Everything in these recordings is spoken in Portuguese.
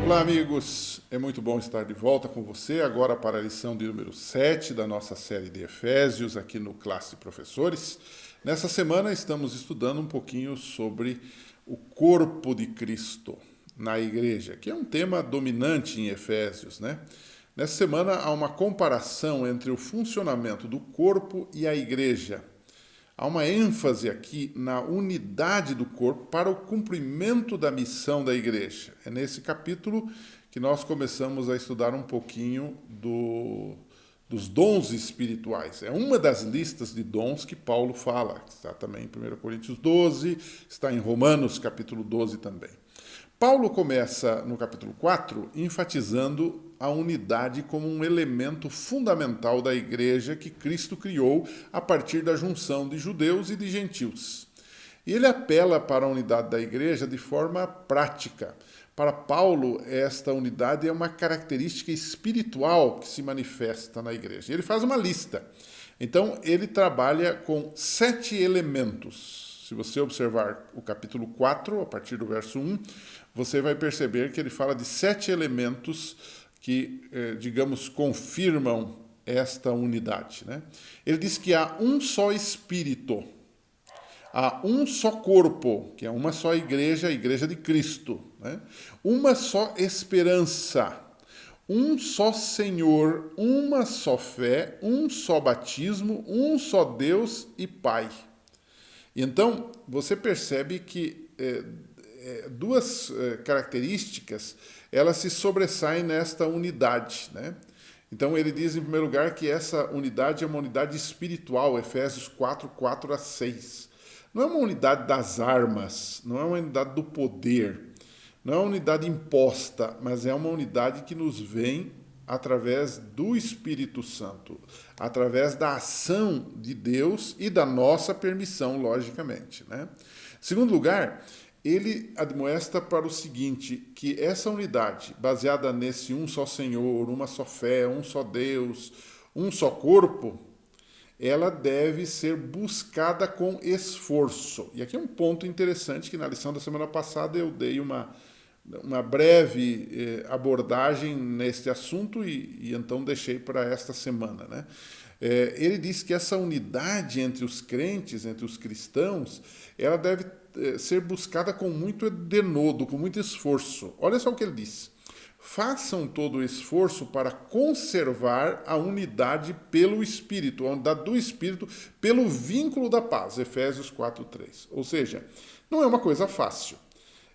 Olá, amigos! É muito bom estar de volta com você, agora para a lição de número 7 da nossa série de Efésios, aqui no Classe de Professores. Nessa semana estamos estudando um pouquinho sobre o corpo de Cristo na igreja, que é um tema dominante em Efésios, né? Nessa semana há uma comparação entre o funcionamento do corpo e a igreja. Há uma ênfase aqui na unidade do corpo para o cumprimento da missão da igreja. É nesse capítulo que nós começamos a estudar um pouquinho dos dons espirituais. É uma das listas de dons que Paulo fala, que está também em 1 Coríntios 12, está em Romanos capítulo 12 também. Paulo começa no capítulo 4 enfatizando a unidade como um elemento fundamental da igreja que Cristo criou a partir da junção de judeus e de gentios. E ele apela para a unidade da igreja de forma prática. Para Paulo, esta unidade é uma característica espiritual que se manifesta na igreja. Ele faz uma lista. Então, ele trabalha com 7 elementos. Se você observar o capítulo 4, a partir do verso 1, você vai perceber que ele fala de 7 elementos que, digamos, confirmam esta unidade, né? Ele diz que há um só Espírito, há um só corpo, que é uma só igreja, a igreja de Cristo, né? Uma só esperança, um só Senhor, uma só fé, um só batismo, um só Deus e Pai. Então, você percebe que duas características, elas se sobressaem nesta unidade, né? Então, ele diz, em primeiro lugar, que essa unidade é uma unidade espiritual, Efésios 4, 4 a 6. Não é uma unidade das armas, não é uma unidade do poder, não é uma unidade imposta, mas é uma unidade que nos vem através do Espírito Santo, através da ação de Deus e da nossa permissão, logicamente, né? Segundo lugar, ele admoesta para o seguinte, que essa unidade, baseada nesse um só Senhor, uma só fé, um só Deus, um só corpo, ela deve ser buscada com esforço. E aqui é um ponto interessante que na lição da semana passada eu dei uma breve abordagem neste assunto e então deixei para esta semana, né? Ele diz que essa unidade entre os crentes, entre os cristãos, ela deve ser buscada com muito denodo, com muito esforço. Olha só o que ele diz. Façam todo o esforço para conservar a unidade pelo Espírito, a unidade do Espírito pelo vínculo da paz, Efésios 4:3. Ou seja, não é uma coisa fácil.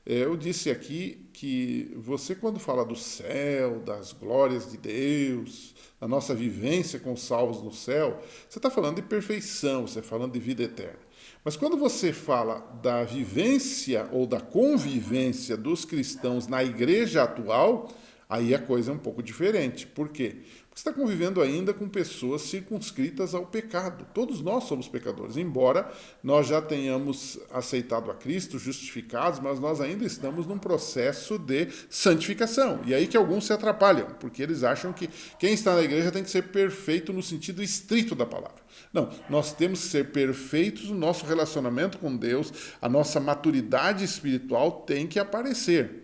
Eu disse aqui que você, quando fala do céu, das glórias de Deus, da nossa vivência com os salvos no céu, você está falando de perfeição, você está falando de vida eterna. Mas quando você fala da vivência ou da convivência dos cristãos na igreja atual, aí a coisa é um pouco diferente. Por quê? Porque você está convivendo ainda com pessoas circunscritas ao pecado. Todos nós somos pecadores, embora nós já tenhamos aceitado a Cristo, justificados, mas nós ainda estamos num processo de santificação. E aí que alguns se atrapalham, porque eles acham que quem está na igreja tem que ser perfeito no sentido estrito da palavra. Não, nós temos que ser perfeitos no nosso relacionamento com Deus, a nossa maturidade espiritual tem que aparecer.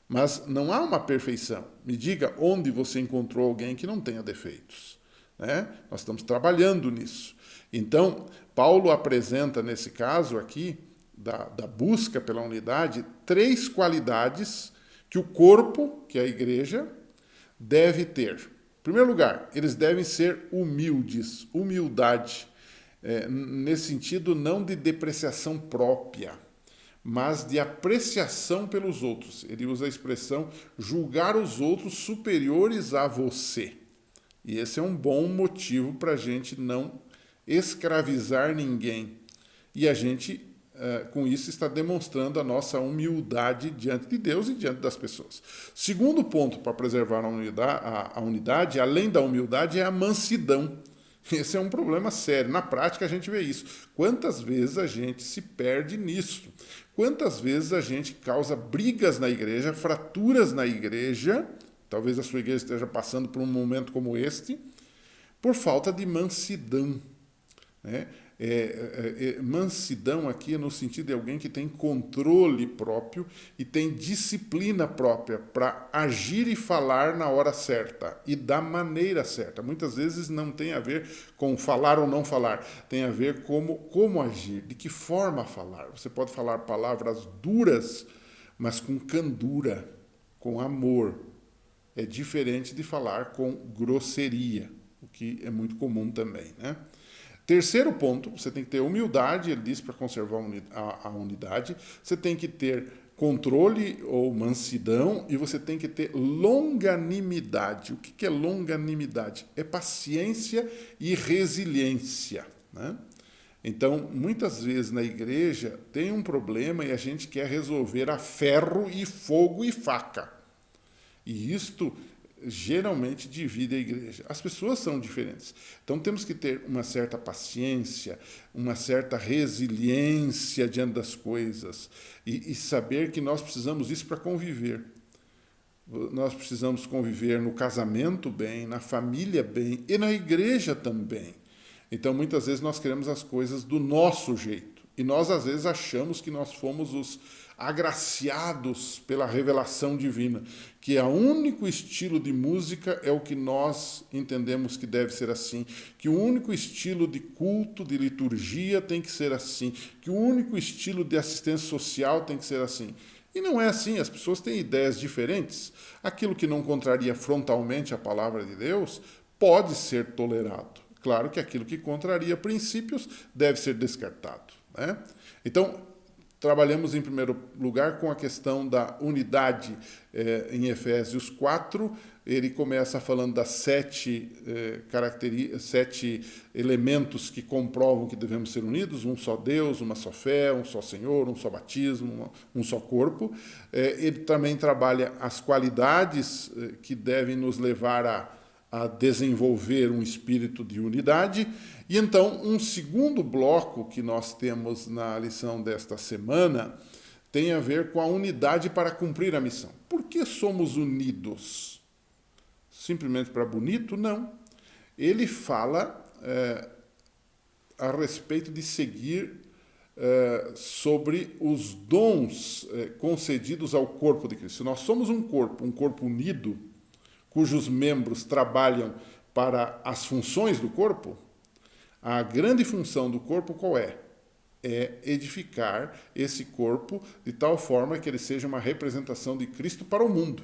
Mas não há uma perfeição. Me diga onde você encontrou alguém que não tenha defeitos, né? Nós estamos trabalhando nisso. Então, Paulo apresenta, nesse caso aqui, da busca pela unidade, 3 qualidades que o corpo, que é a igreja, deve ter. Em primeiro lugar, eles devem ser humildes, humildade, nesse sentido não de depreciação própria, mas de apreciação pelos outros. Ele usa a expressão julgar os outros superiores a você. E esse é um bom motivo para a gente não escravizar ninguém. E a gente, com isso, está demonstrando a nossa humildade diante de Deus e diante das pessoas. Segundo ponto para preservar a unidade, além da humildade, é a mansidão. Esse é um problema sério. Na prática, a gente vê isso. Quantas vezes a gente se perde nisso? Quantas vezes a gente causa brigas na igreja, fraturas na igreja, talvez a sua igreja esteja passando por um momento como este, por falta de mansidão, né? Mansidão aqui é no sentido de alguém que tem controle próprio e tem disciplina própria para agir e falar na hora certa e da maneira certa. Muitas vezes não tem a ver com falar ou não falar, tem a ver como agir, de que forma falar. Você pode falar palavras duras, mas com candura, com amor. É diferente de falar com grosseria, o que é muito comum também, né? Terceiro ponto, você tem que ter humildade, ele diz para conservar a unidade, você tem que ter controle ou mansidão e você tem que ter longanimidade. O que é longanimidade? É paciência e resiliência, né? Então, muitas vezes na igreja tem um problema e a gente quer resolver a ferro e fogo e faca. E isto geralmente divide a igreja. As pessoas são diferentes. Então temos que ter uma certa paciência, uma certa resiliência diante das coisas e saber que nós precisamos disso para conviver. Nós precisamos conviver no casamento bem, na família bem e na igreja também. Então muitas vezes nós queremos as coisas do nosso jeito e nós às vezes achamos que nós fomos os agraciados pela revelação divina, que o único estilo de música é o que nós entendemos que deve ser assim, que o único estilo de culto, de liturgia tem que ser assim, que o único estilo de assistência social tem que ser assim. E não é assim, as pessoas têm ideias diferentes. Aquilo que não contraria frontalmente a palavra de Deus pode ser tolerado. Claro que aquilo que contraria princípios deve ser descartado, né? Então, trabalhamos, em primeiro lugar, com a questão da unidade em Efésios 4. Ele começa falando das 7 elementos que comprovam que devemos ser unidos: um só Deus, uma só fé, um só Senhor, um só batismo, um só corpo. Ele também trabalha as qualidades que devem nos levar a desenvolver um espírito de unidade. E então, um segundo bloco que nós temos na lição desta semana tem a ver com a unidade para cumprir a missão. Por que somos unidos? Simplesmente para bonito? Não. Ele fala a respeito de seguir sobre os dons concedidos ao corpo de Cristo. Se nós somos um corpo unido, cujos membros trabalham para as funções do corpo, a grande função do corpo qual é? É edificar esse corpo de tal forma que ele seja uma representação de Cristo para o mundo.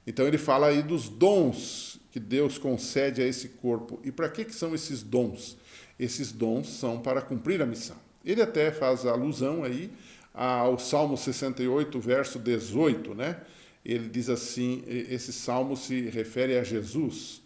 Então ele fala aí dos dons que Deus concede a esse corpo. E para que são esses dons? Esses dons são para cumprir a missão. Ele até faz alusão aí ao Salmo 68, verso 18, né? Ele diz assim, esse salmo se refere a Jesus.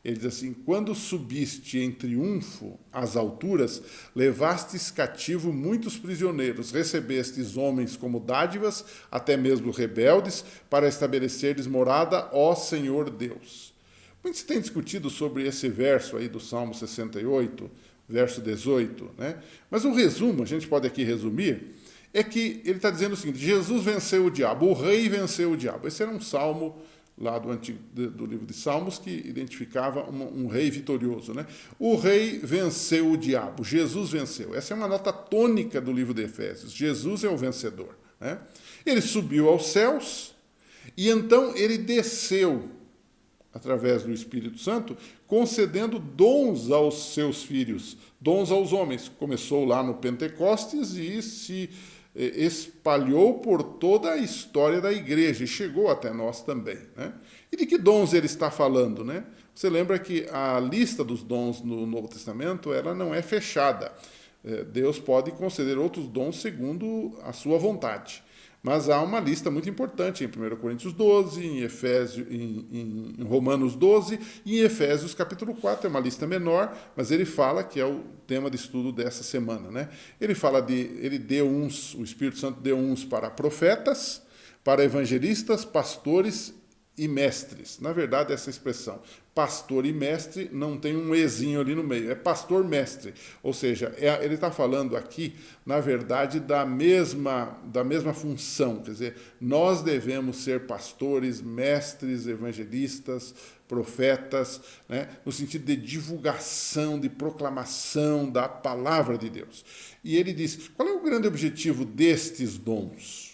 Ele diz assim: quando subiste em triunfo às alturas, levastes cativo muitos prisioneiros, recebestes homens como dádivas, até mesmo rebeldes, para estabelecerdes morada, ó Senhor Deus. Muito se tem discutido sobre esse verso aí do Salmo 68, verso 18, né? Mas o resumo, a gente pode aqui resumir, é que ele está dizendo o seguinte: Jesus venceu o diabo, o rei venceu o diabo. Esse era um salmo lá do livro de Salmos que identificava um rei vitorioso, né? O rei venceu o diabo, Jesus venceu. Essa é uma nota tônica do livro de Efésios. Jesus é o vencedor, né? Ele subiu aos céus e então ele desceu através do Espírito Santo, concedendo dons aos seus filhos, dons aos homens. Começou lá no Pentecostes e se espalhou por toda a história da igreja e chegou até nós também, né? E de que dons ele está falando, né? Você lembra que a lista dos dons no Novo Testamento ela não é fechada. Deus pode conceder outros dons segundo a sua vontade. Mas há uma lista muito importante em 1 Coríntios 12, em Romanos 12 e em Efésios capítulo 4. É uma lista menor, mas ele fala que é o tema de estudo dessa semana, né? Ele fala ele deu o Espírito Santo deu uns para profetas, para evangelistas, pastores e mestres. Na verdade, essa expressão pastor e mestre não tem um ezinho ali no meio, é pastor-mestre. Ou seja, ele está falando aqui, na verdade, da mesma função. Quer dizer, nós devemos ser pastores, mestres, evangelistas, profetas, né, no sentido de divulgação, de proclamação da palavra de Deus. E ele diz, qual é o grande objetivo destes dons?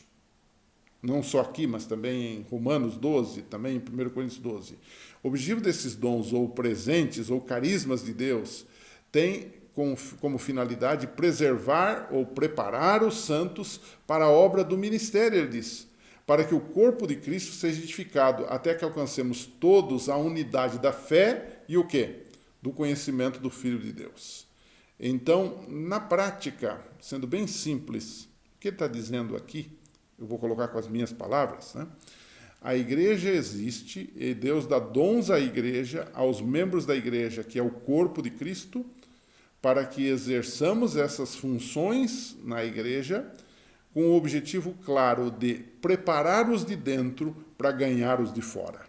Não só aqui, mas também em Romanos 12, também em 1 Coríntios 12. O objetivo desses dons, ou presentes, ou carismas de Deus, tem como finalidade preservar ou preparar os santos para a obra do ministério, ele diz, para que o corpo de Cristo seja edificado, até que alcancemos todos a unidade da fé e o quê? Do conhecimento do Filho de Deus. Então, na prática, sendo bem simples, o que ele está dizendo aqui, eu vou colocar com as minhas palavras, né? A igreja existe e Deus dá dons à igreja, aos membros da igreja, que é o corpo de Cristo, para que exerçamos essas funções na igreja com o objetivo claro de preparar os de dentro para ganhar os de fora.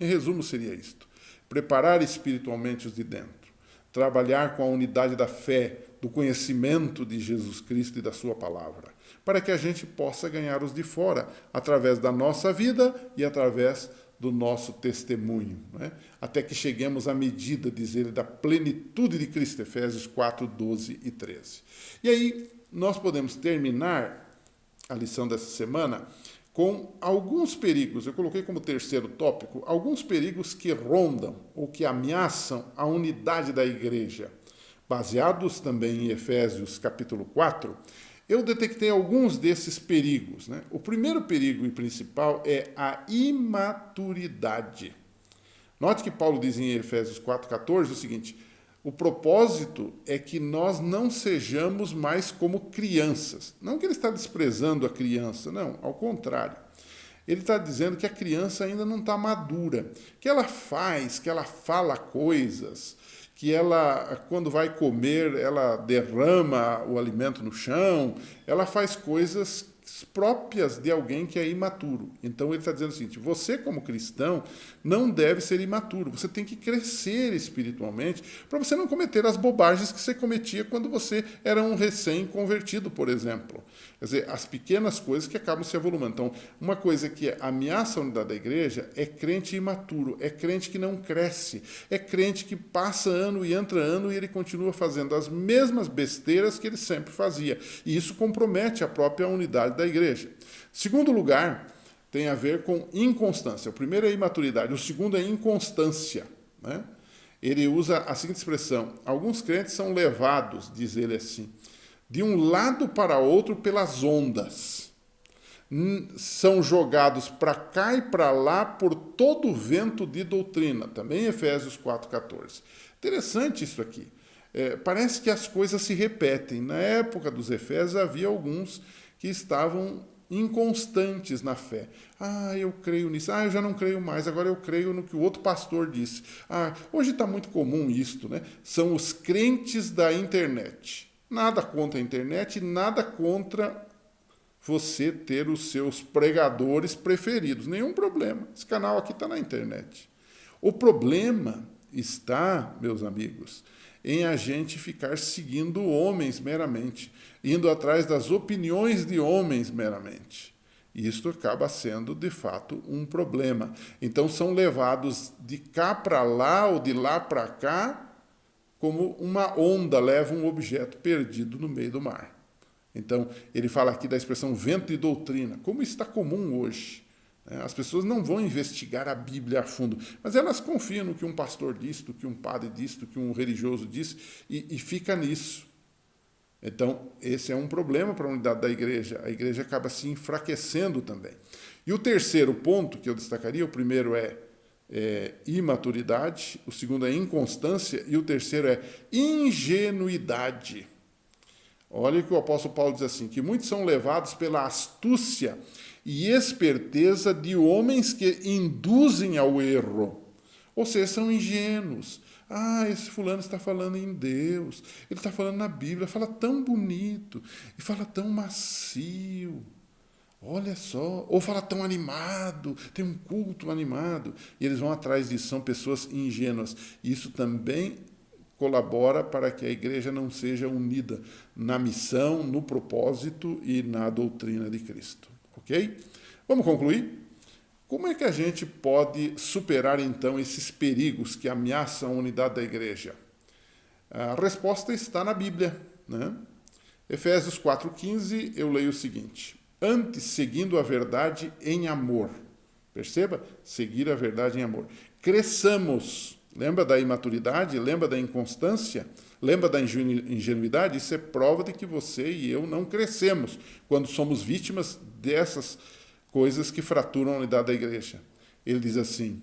Em resumo, seria isto: preparar espiritualmente os de dentro, trabalhar com a unidade da fé, do conhecimento de Jesus Cristo e da sua palavra, para que a gente possa ganhar os de fora, através da nossa vida e através do nosso testemunho, né? Até que cheguemos à medida, diz ele, da plenitude de Cristo, Efésios 4, 12 e 13. E aí nós podemos terminar a lição dessa semana com alguns perigos, eu coloquei como terceiro tópico, alguns perigos que rondam ou que ameaçam a unidade da igreja. Baseados também em Efésios capítulo 4, eu detectei alguns desses perigos, né? O primeiro perigo e principal é a imaturidade. Note que Paulo diz em Efésios 4,14 o seguinte: o propósito é que nós não sejamos mais como crianças. Não que ele está desprezando a criança, não, ao contrário. Ele está dizendo que a criança ainda não está madura, que ela fala coisas, que ela, quando vai comer, ela derrama o alimento no chão, ela faz coisas próprias de alguém que é imaturo. Então ele está dizendo o seguinte: você como cristão não deve ser imaturo, você tem que crescer espiritualmente para você não cometer as bobagens que você cometia quando você era um recém-convertido, por exemplo. Quer dizer, as pequenas coisas que acabam se avolumando. Então, uma coisa que ameaça a unidade da igreja é crente imaturo, é crente que não cresce, é crente que passa ano e entra ano e ele continua fazendo as mesmas besteiras que ele sempre fazia. E isso compromete a própria unidade da igreja. Segundo lugar, tem a ver com inconstância. O primeiro é imaturidade, o segundo é inconstância, né? Ele usa a seguinte expressão: alguns crentes são levados, diz ele assim, de um lado para outro pelas ondas. São jogados para cá e para lá por todo o vento de doutrina. Também Efésios 4,14. Interessante isso aqui. Parece que as coisas se repetem. Na época dos Efésios havia alguns que estavam inconstantes na fé. Eu creio nisso. Eu já não creio mais. Agora eu creio no que o outro pastor disse. Hoje está muito comum isto, né? São os crentes da internet. Nada contra a internet, nada contra você ter os seus pregadores preferidos. Nenhum problema. Esse canal aqui está na internet. O problema está, meus amigos, em a gente ficar seguindo homens meramente, indo atrás das opiniões de homens meramente. E isto acaba sendo, de fato, um problema. Então, são levados de cá para lá ou de lá para cá, como uma onda leva um objeto perdido no meio do mar. Então, ele fala aqui da expressão vento de doutrina, como isso está comum hoje. As pessoas não vão investigar a Bíblia a fundo, mas elas confiam no que um pastor disse, no que um padre disse, no que um religioso disse, e fica nisso. Então, esse é um problema para a unidade da igreja. A igreja acaba se enfraquecendo também. E o terceiro ponto que eu destacaria, o primeiro é imaturidade, o segundo é inconstância e o terceiro é ingenuidade. Olha o que o apóstolo Paulo diz assim, que muitos são levados pela astúcia e esperteza de homens que induzem ao erro. Ou seja, são ingênuos. Esse fulano está falando em Deus, ele está falando na Bíblia, fala tão bonito e fala tão macio. Olha só, ou fala tão animado, tem um culto animado, e eles vão atrás disso, são pessoas ingênuas. Isso também colabora para que a igreja não seja unida na missão, no propósito e na doutrina de Cristo. Ok? Vamos concluir? Como é que a gente pode superar, então, esses perigos que ameaçam a unidade da igreja? A resposta está na Bíblia, né? Efésios 4,15, eu leio o seguinte: antes, seguindo a verdade em amor. Perceba? Seguir a verdade em amor. Cresçamos. Lembra da imaturidade? Lembra da inconstância? Lembra da ingenuidade? Isso é prova de que você e eu não crescemos quando somos vítimas dessas coisas que fraturam a unidade da igreja. Ele diz assim: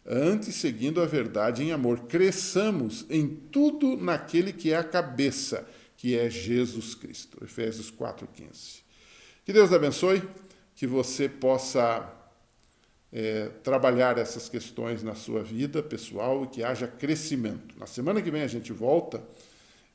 antes, seguindo a verdade em amor, cresçamos em tudo naquele que é a cabeça, que é Jesus Cristo. Efésios 4,15. Que Deus abençoe, que você possa trabalhar essas questões na sua vida pessoal e que haja crescimento. Na semana que vem a gente volta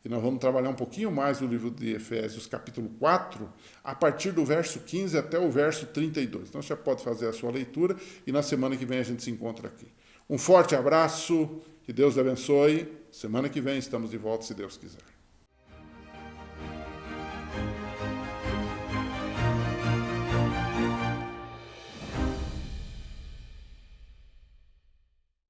e nós vamos trabalhar um pouquinho mais o livro de Efésios, capítulo 4, a partir do verso 15 até o verso 32. Então você já pode fazer a sua leitura e na semana que vem a gente se encontra aqui. Um forte abraço, que Deus abençoe. Semana que vem estamos de volta, se Deus quiser.